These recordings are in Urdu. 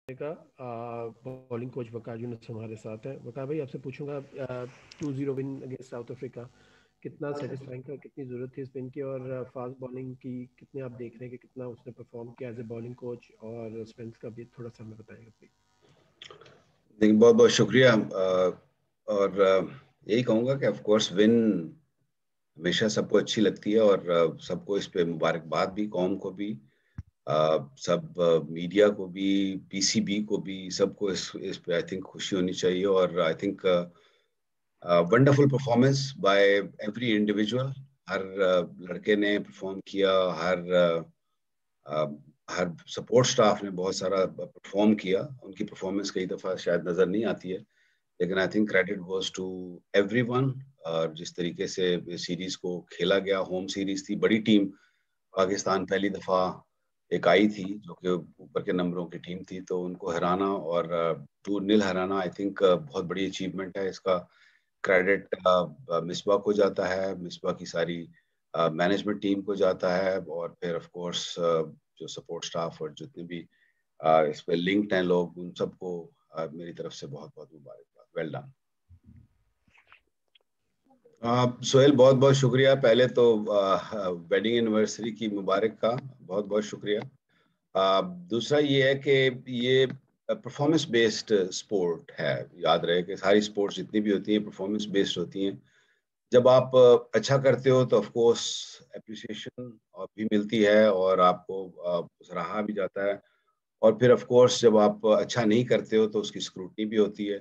کا بولنگ کوچ وقار یونس ہمارے ساتھ ہیں. وقار بھائی آپ سے پوچھوں گا 2-0 ون اگینسٹ ساؤتھ افریقہ کتنا سیٹسفائنگ تھا, کتنی ضرورت تھی اسپن کی, اور فاسٹ بالنگ کی کتنے آپ دیکھ رہے ہیں کہ کتنا اس نے پرفارم کیا ایز اے بالنگ کوچ, اور اسپنس کا بھی تھوڑا سا ہمیں بتائیں گے پلیز. دیکھیے بہت بہت شکریہ. اور یہی کہوں گا کہ آف کورس ون ہمیشہ سب کو اچھی لگتی ہے, اور سب کو اس پہ مبارکباد بھی, قوم کو بھی, سب میڈیا کو بھی, پی سی بی کو بھی, سب کو اس پہ آئی تھنک خوشی ہونی چاہیے. اور I think wonderful performance by every individual. ہر لڑکے نے پرفارم کیا, ہر سپورٹ سٹاف نے بہت سارا پرفارم کیا. ان کی پرفارمنس کئی دفعہ شاید نظر نہیں آتی ہے, لیکن I think credit goes to everyone. اور جس طریقے سے سیریز کو کھیلا گیا, ہوم سیریز تھی, بڑی ٹیم پاکستان پہلی دفعہ ایک آئی تھی جو کہ اوپر کے نمبروں کی ٹیم تھی, تو ان کو ہرانا اور 2-0 ہرانا آئی تھنک بہت بڑی اچیومنٹ ہے. اس کا کریڈٹ مصباح کو جاتا ہے, مصباح کی ساری مینجمنٹ ٹیم کو جاتا ہے, اور پھر آف کورس جو سپورٹ سٹاف اور جتنے بھی اس پہ لنکڈ ہیں لوگ, ان سب کو میری طرف سے بہت بہت مبارکباد. Well done. سہیل بہت بہت شکریہ. پہلے تو ویڈنگ اینیورسری کی مبارک کا بہت بہت شکریہ. دوسرا یہ ہے کہ یہ پرفارمنس بیسڈ سپورٹ ہے. یاد رہے کہ ساری سپورٹس جتنی بھی ہوتی ہیں پرفارمنس بیسڈ ہوتی ہیں. جب آپ اچھا کرتے ہو تو آف کورس اپریسیشن بھی ملتی ہے, اور آپ کو سراہا بھی جاتا ہے. اور پھر آف کورس جب آپ اچھا نہیں کرتے ہو تو اس کی اسکروٹنی بھی ہوتی ہے.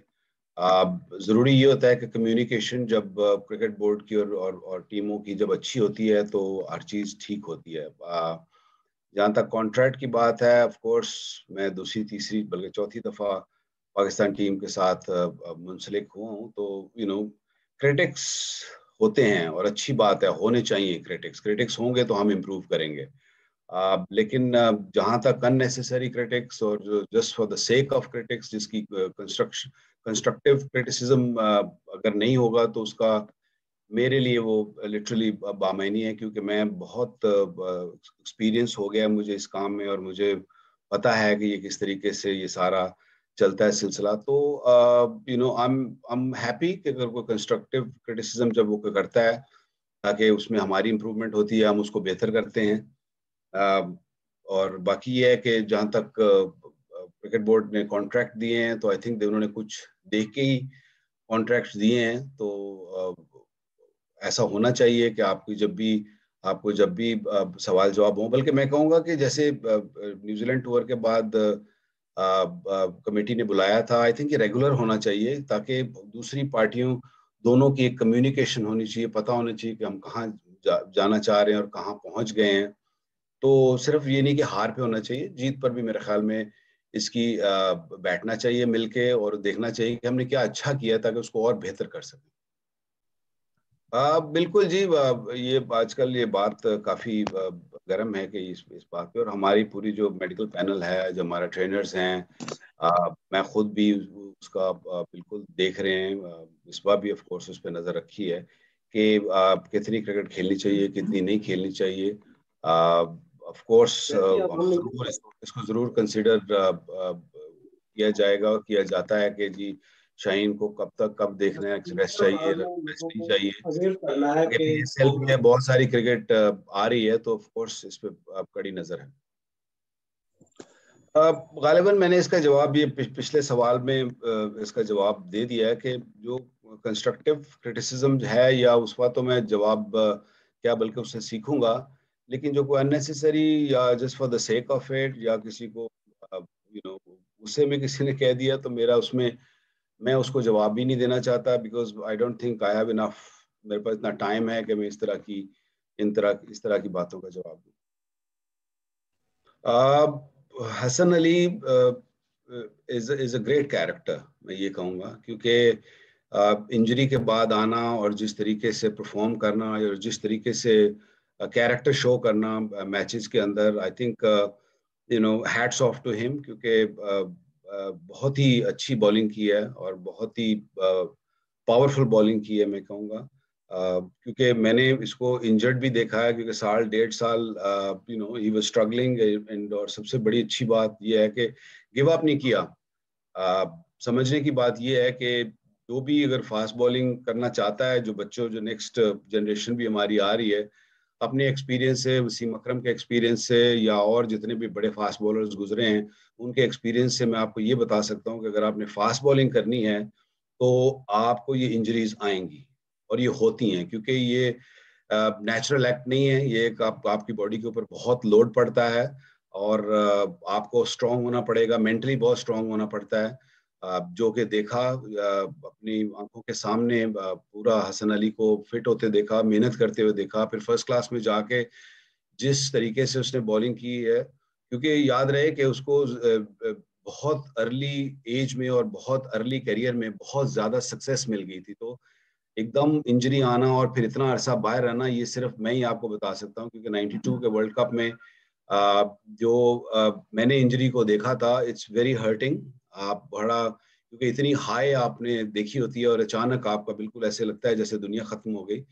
ضروری یہ ہوتا ہے کہ کمیونیکیشن جب کرکٹ بورڈ کی اور ٹیموں کی جب اچھی ہوتی ہے تو ہر چیز ٹھیک ہوتی ہے. جہاں تک کانٹریکٹ کی بات ہے, آف کورس میں دوسری تیسری بلکہ چوتھی دفعہ پاکستان ٹیم کے ساتھ منسلک ہوا ہوں, تو کریٹکس ہوتے ہیں, اور اچھی بات ہے, ہونے چاہیے. کریٹکس ہوں گے تو ہم امپروو کریں گے. لیکن جہاں تک ان نیسیسری کریٹکس اور just for the sake of critics, جس کی کنسٹرکٹیو کریٹیسزم اگر نہیں ہوگا تو اس کا میرے لیے وہ لٹرلی بامعنی ہے, کیونکہ میں بہت ایکسپیرینس ہو گیا مجھے اس کام میں, اور مجھے پتا ہے کہ یہ کس طریقے سے یہ سارا چلتا ہے سلسلہ. تو I'm happy کہ اگر کوئی کنسٹرکٹیو کریٹیسزم جب وہ کرتا ہے تاکہ اس میں ہماری امپروومنٹ ہوتی ہے, ہم اس کو بہتر کرتے ہیں. اور باقی یہ ہے کہ جہاں تک کرکٹ بورڈ نے کانٹریکٹ دیے ہیں تو آئی تھنک انہوں نے کچھ دیکھ کے ہی کانٹریکٹ دیے ہیں. تو ایسا ہونا چاہیے کہ آپ کو جب بھی سوال جواب ہوں. بلکہ میں کہوں گا کہ جیسے نیوزی لینڈ ٹور کے بعد کمیٹی نے بلایا تھا, آئی تھنک یہ ریگولر ہونا چاہیے, تاکہ دوسری پارٹیوں دونوں کی ایک کمیونیکیشن ہونی چاہیے, پتہ ہونا چاہیے کہ ہم کہاں جانا چاہ رہے ہیں اور کہاں پہنچ گئے ہیں. تو صرف یہ نہیں کہ ہار پہ ہونا چاہیے, جیت پر بھی میرے خیال میں اس کی بیٹھنا چاہیے مل کے, اور دیکھنا چاہیے کہ ہم نے کیا اچھا کیا تاکہ اس کو اور بہتر کر سکیں. بالکل جی, یہ آج کل یہ بات کافی گرم ہے کہ اس بات پہ, اور ہماری پوری جو میڈیکل پینل ہے, جو ہمارے ٹرینرز ہیں, میں خود بھی اس کا بالکل دیکھ رہے ہیں. مصباح بھی آف کورس اس پہ نظر رکھی ہے کہ کتنی کرکٹ کھیلنی چاہیے, کتنی نہیں کھیلنی چاہیے. آف کورس اس کو ضرور کنسیڈر کیا جائے گا, اور کیا جاتا ہے کہ جی شاہین کو کب دیکھنا ہے, ریسٹ چاہیے, ریسٹ نہیں چاہیے. لیکن ایس ایل میں بہت ساری کرکٹ آ رہی ہے, تو آف کورس اس پہ کڑی نظر ہے. غالباً میں نے اس کا جواب یہ پچھلے سوال میں اس کا جواب دے دیا ہے کہ جو کنسٹرکٹیو کرٹیسزم ہے, یا اس کا تو میں جواب کیا بلکہ اس سے سیکھوں گا. لیکن جو کوئی اننیسیسری یا just for the sake of it, یا کسی کو غصے میں کسی نے کہہ دیا, تو میرا اس میں اس کو جواب بھی نہیں دینا چاہتا, because I don't think I have enough, میرے پاس اتنا ٹائم ہے کہ میں اس طرح کی باتوں کا جواب دوں. حسن علی از اے گریٹ کیریکٹر, میں یہ کہوں گا, کیونکہ انجری کے بعد آنا اور جس طریقے سے پرفارم کرنا, اور جس طریقے سے کیریکٹر شو کرنا میچز کے اندر, I think hats off to ہم, کیونکہ بہت ہی اچھی بالنگ کی ہے, اور بہت ہی پاورفل بالنگ کی ہے, میں کہوں گا. کیونکہ میں نے اس کو انجرڈ بھی دیکھا ہے، کیونکہ سال 1.5 سال ہی واز اسٹرگلنگ، اور سب سے بڑی اچھی بات یہ ہے کہ گیو اپ نہیں کیا. سمجھنے کی بات یہ ہے کہ جو بھی اگر فاسٹ بالنگ کرنا چاہتا ہے، جو نیکسٹ جنریشن بھی ہماری آ رہی ہے، اپنے ایکسپیرینس سے، وسیم اکرم کے ایکسپیرینس سے، یا اور جتنے بھی بڑے فاسٹ بالرز گزرے ہیں ان کے ایکسپیرینس سے میں آپ کو یہ بتا سکتا ہوں کہ اگر آپ نے فاسٹ بالنگ کرنی ہے تو آپ کو یہ انجریز آئیں گی، اور یہ ہوتی ہیں، کیونکہ یہ نیچرل ایکٹ نہیں ہے. یہ ایک آپ کی باڈی کے اوپر بہت لوڈ پڑتا ہے، اور آپ کو اسٹرانگ ہونا پڑے گا، مینٹلی بہت اسٹرانگ ہونا پڑتا ہے. جو کہ دیکھا اپنی آنکھوں کے سامنے، پورا حسن علی کو فٹ ہوتے دیکھا، محنت کرتے ہوئے دیکھا، پھر فرسٹ کلاس میں جا کے جس طریقے سے اس نے بالنگ کی ہے. کیونکہ یاد رہے کہ اس کو بہت ارلی ایج میں اور بہت ارلی کیریئر میں بہت زیادہ سکسیس مل گئی تھی، تو ایک دم انجری آنا اور پھر اتنا عرصہ باہر رہنا، یہ صرف میں ہی آپ کو بتا سکتا ہوں. کیونکہ 92 کے ورلڈ کپ میں جو میں نے انجری کو دیکھا تھا، اٹس ویری ہرٹنگ. آپ بڑا، کیونکہ اتنی ہائی آپ نے دیکھی ہوتی ہے اور اچانک آپ کا بالکل ایسے لگتا ہے جیسے دنیا ختم ہو گئی.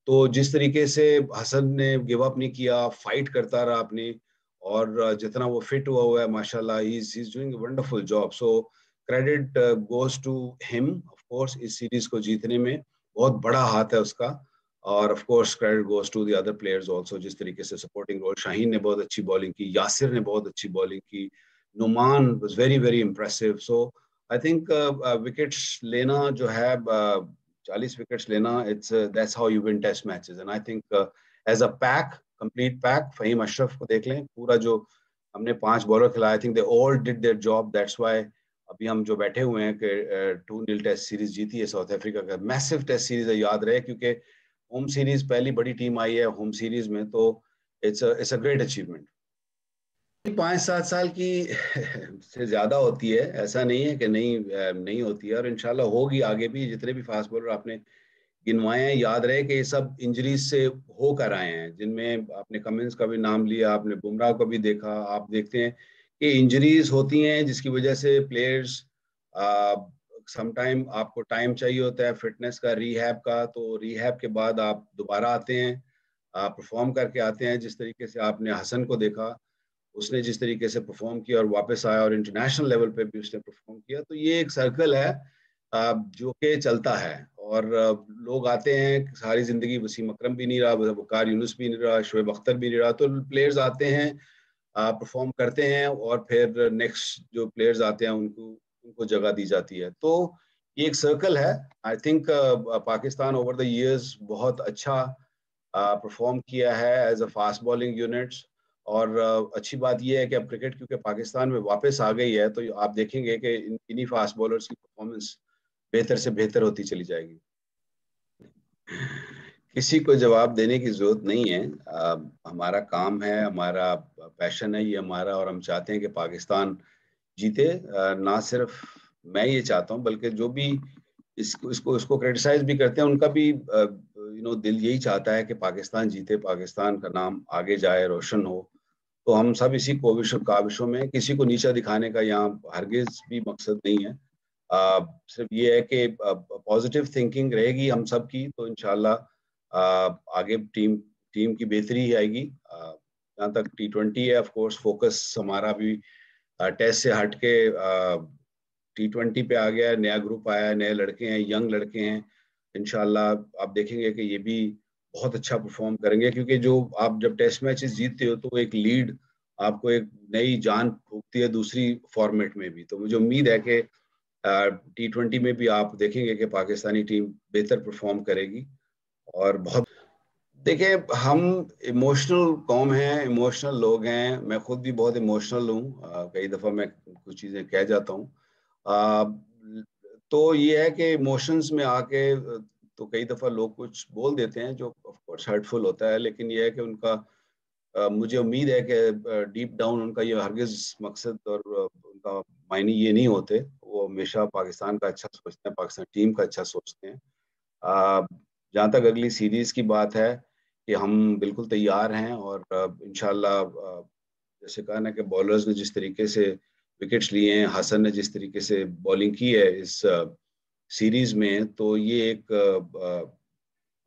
تو جس طریقے سے حسن نے گیو اپ نہیں کیا، فائٹ کرتا رہا اپنی، اور جتنا وہ فٹ ہوا ہے ماشاءاللہ، he is doing a wonderful job. So credit goes to ہم. آف کورس اس سیریز کو جیتنے میں بہت بڑا ہاتھ ہے اس کا، اور of course credit goes to the other players also. جس طریقے سے سپورٹنگ رول، شاہین نے بہت اچھی بالنگ کی، یاسر نے بہت اچھی بالنگ کی، Nauman was very very impressive. So I think wickets لینا جو ہے 40 وکٹس لینا، that's how you win test matches. And I think as a pack, complete pack، Fahim اشرف کو دیکھ لیں، پورا جو ہم نے 5 بالر کھلایا، I think they all did their job. That's why ابھی ہم جو بیٹھے ہوئے ہیں کہ 2-0 ٹیسٹ سیریز جیتی ہے ساؤتھ افریقہ کا. میسو ٹیسٹ سیریز ہے، یاد رہے، کیونکہ ہوم سیریز پہلی بڑی ٹیم آئی ہے ہوم سیریز میں، تو it's a great achievement. 5-7 سال کی سے زیادہ ہوتی ہے، ایسا نہیں ہے کہ نہیں ہوتی ہے، اور انشاءاللہ ہوگی آگے بھی. جتنے بھی فاسٹ بالر آپ نے گنوائے ہیں، یاد رہے کہ یہ سب انجریز سے ہو کر آئے ہیں، جن میں آپ نے کمنس کا بھی نام لیا، آپ نے بمراہ کو بھی دیکھا. آپ دیکھتے ہیں کہ انجریز ہوتی ہیں جس کی وجہ سے پلیئرز سم ٹائم آپ کو ٹائم چاہیے ہوتا ہے فٹنس کا، ری ہیب کا. تو ری ہیب کے بعد آپ دوبارہ آتے ہیں، پرفارم کر کے آتے ہیں. جس طریقے سے آپ نے حسن کو دیکھا، اس نے جس طریقے سے پرفارم کیا اور واپس آیا، اور انٹرنیشنل لیول پہ بھی اس نے پرفارم کیا. تو یہ ایک سرکل ہے جو کہ چلتا ہے، اور لوگ آتے ہیں ساری زندگی. وسیم اکرم بھی نہیں رہا، وقار یونس بھی نہیں رہا، شعیب اختر بھی نہیں رہا. تو پلیئرز آتے ہیں، پرفارم کرتے ہیں، اور پھر نیکسٹ جو پلیئرز آتے ہیں ان کو جگہ دی جاتی ہے. تو یہ ایک سرکل ہے. I think Pakistan over the years بہت اچھا پرفارم کیا ہے as a fast bowling units. اور اچھی بات یہ ہے کہ اب کرکٹ کیونکہ پاکستان میں واپس آ گئی ہے، تو آپ دیکھیں گے کہ انہی فاسٹ بالرز کی پرفارمنس بہتر سے بہتر ہوتی چلی جائے گی. کسی کو جواب دینے کی ضرورت نہیں ہے. ہمارا کام ہے، ہمارا پیشن ہے یہ ہمارا، اور ہم چاہتے ہیں کہ پاکستان جیتے. نہ صرف میں یہ چاہتا ہوں، بلکہ جو بھی اس کو کریٹیسائز بھی کرتے ہیں، ان کا بھی دل یہی چاہتا ہے کہ پاکستان جیتے، پاکستان کا نام آگے جائے، روشن ہو. تو ہم سب اسی کاوشوں میں، کسی کو نیچا دکھانے کا یہاں ہرگز بھی مقصد نہیں ہے. صرف یہ ہے کہ پازیٹیو تھنکنگ رہے گی ہم سب کی، تو انشاءاللہ آگے ٹیم کی بہتری ہی آئے گی. جہاں تک T20 ہے، آف کورس فوکس ہمارا بھی ٹیسٹ سے ہٹ کے T20 پہ آ گیا ہے. نیا گروپ آیا ہے، نئے لڑکے ہیں، ینگ لڑکے ہیں. انشاءاللہ آپ دیکھیں گے کہ یہ بھی بہت اچھا پرفارم کریں گے، کیونکہ جو آپ جب ٹیسٹ میچز جیتتے ہو تو ایک لیڈ آپ کو ایک نئی جان پھونکتی ہے دوسری فارمیٹ میں بھی. تو مجھے امید ہے کہ T20 میں بھی آپ دیکھیں گے کہ پاکستانی ٹیم بہتر پرفارم کرے گی. اور بہت دیکھیں، ہم ایموشنل قوم ہیں، ایموشنل لوگ ہیں. میں خود بھی بہت ایموشنل ہوں، کئی دفعہ میں کچھ چیزیں کہہ جاتا ہوں. تو یہ ہے کہ ایموشنز میں آ کے تو کئی دفعہ لوگ کچھ بول دیتے ہیں جو آف کورس ہرٹفل ہوتا ہے، لیکن یہ ہے کہ ان کا مجھے امید ہے کہ ڈیپ ڈاؤن ان کا یہ ہرگز مقصد اور ان کا معنی یہ نہیں ہوتے. وہ ہمیشہ پاکستان کا اچھا سوچتے ہیں، پاکستان ٹیم کا اچھا سوچتے ہیں. جہاں تک اگلی سیریز کی بات ہے کہ ہم بالکل تیار ہیں، اور انشاءاللہ جیسے کہا نا کہ بالرز نے جس طریقے سے وکٹس لیے ہیں، حسن نے جس طریقے سے بالنگ کی ہے اس سیریز میں، تو یہ ایک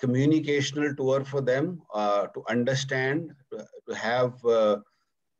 communicational tour for them to understand, to have